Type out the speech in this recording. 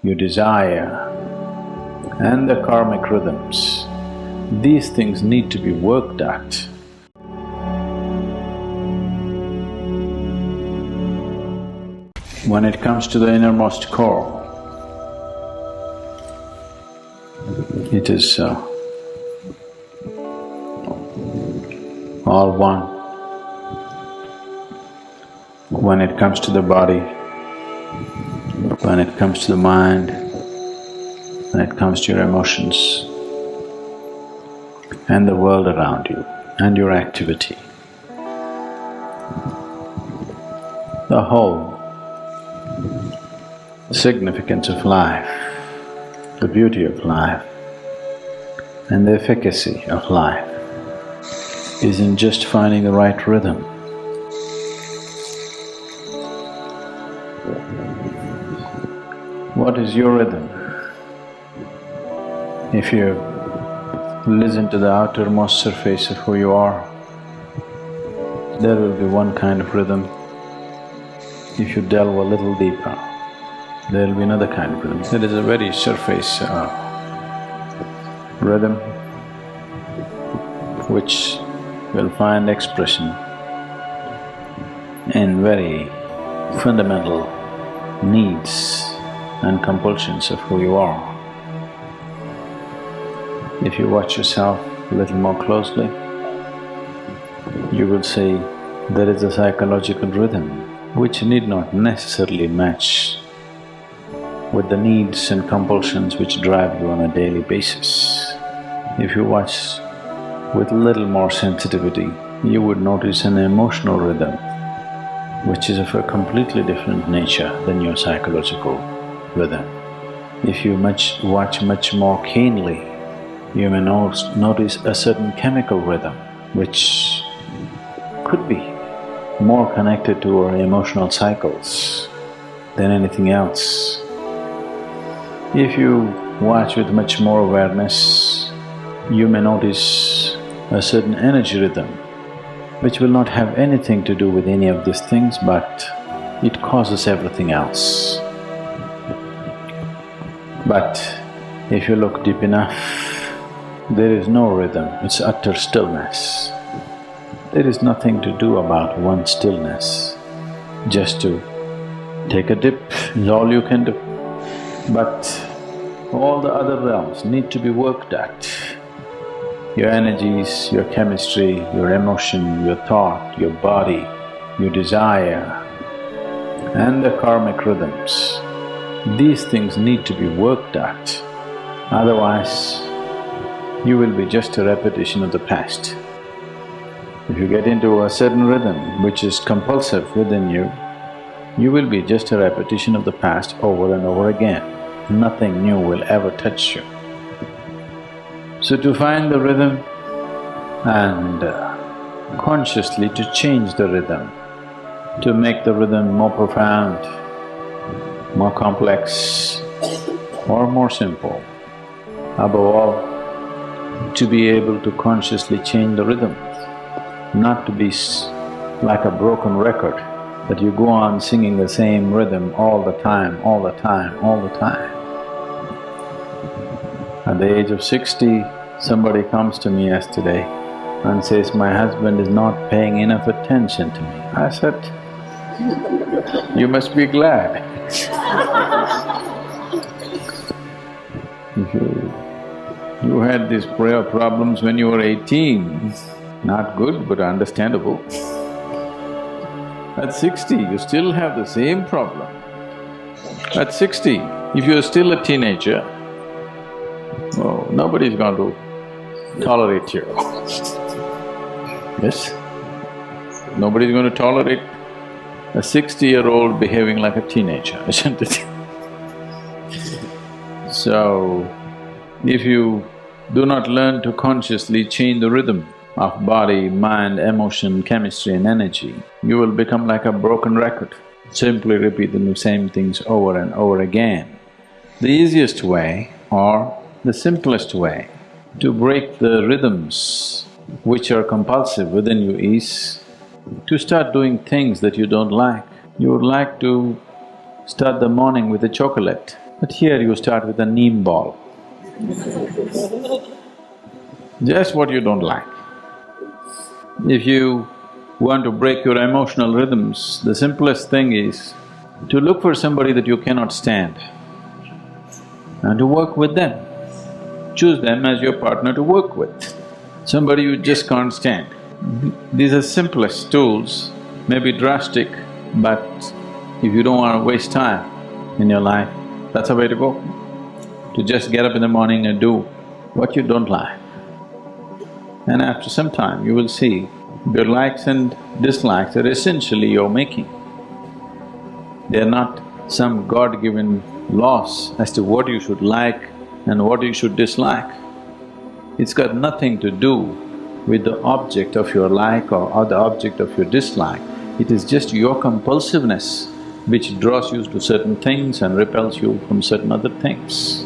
your desire, and the karmic rhythms. These things need to be worked at. When it comes to the innermost core, it is all one. When it comes to the body, when it comes to the mind, when it comes to your emotions and the world around you and your activity, the whole significance of life, the beauty of life and the efficacy of life is in just finding the right rhythm. What is your rhythm? If you listen to the outermost surface of who you are, there will be one kind of rhythm. If you delve a little deeper, there will be another kind of rhythm. There is a very surface rhythm which will find expression in very fundamental needs and compulsions of who you are. If you watch yourself a little more closely, you will see there is a psychological rhythm which need not necessarily match with the needs and compulsions which drive you on a daily basis. If you watch with a little more sensitivity, you would notice an emotional rhythm which is of a completely different nature than your psychological rhythm. If you watch much more keenly, you may notice a certain chemical rhythm which could be more connected to our emotional cycles than anything else. If you watch with much more awareness, you may notice a certain energy rhythm which will not have anything to do with any of these things, but it causes everything else. But if you look deep enough, there is no rhythm, it's utter stillness. There is nothing to do about one stillness, just to take a dip is all you can do. But all the other realms need to be worked at. Your energies, your chemistry, your emotion, your thought, your body, your desire and the karmic rhythms. These things need to be worked at, otherwise you will be just a repetition of the past. If you get into a certain rhythm which is compulsive within you, you will be just a repetition of the past over and over again. Nothing new will ever touch you. So to find the rhythm and consciously to change the rhythm, to make the rhythm more profound, more complex or more simple, above all, to be able to consciously change the rhythm, not to be like a broken record that you go on singing the same rhythm all the time, all the time, all the time. At the age of 60, somebody comes to me yesterday and says, "My husband is not paying enough attention to me." I said, "You must be glad." You had these prayer problems when you were 18, not good but understandable. At 60, you still have the same problem. At 60, if you're still a teenager, oh, nobody's going to tolerate you. Yes? Nobody's going to tolerate a 60-year-old behaving like a teenager, isn't it? So, if you do not learn to consciously change the rhythm of body, mind, emotion, chemistry and energy, you will become like a broken record, simply repeating the same things over and over again. The easiest way or the simplest way to break the rhythms which are compulsive within you is to start doing things that you don't like. You would like to start the morning with a chocolate, But here you start with a neem ball. Just what you don't like. If you want to break your emotional rhythms, the simplest thing is to look for somebody that you cannot stand and to work with them. Choose them as your partner to work with, somebody you just can't stand. These are simplest tools, maybe drastic, but if you don't want to waste time in your life, that's the way to go. To just get up in the morning and do what you don't like. And after some time, you will see your likes and dislikes are essentially your making. They're not some God-given laws as to what you should like and what you should dislike. It's got nothing to do with the object of your like or the object of your dislike. It is just your compulsiveness which draws you to certain things and repels you from certain other things.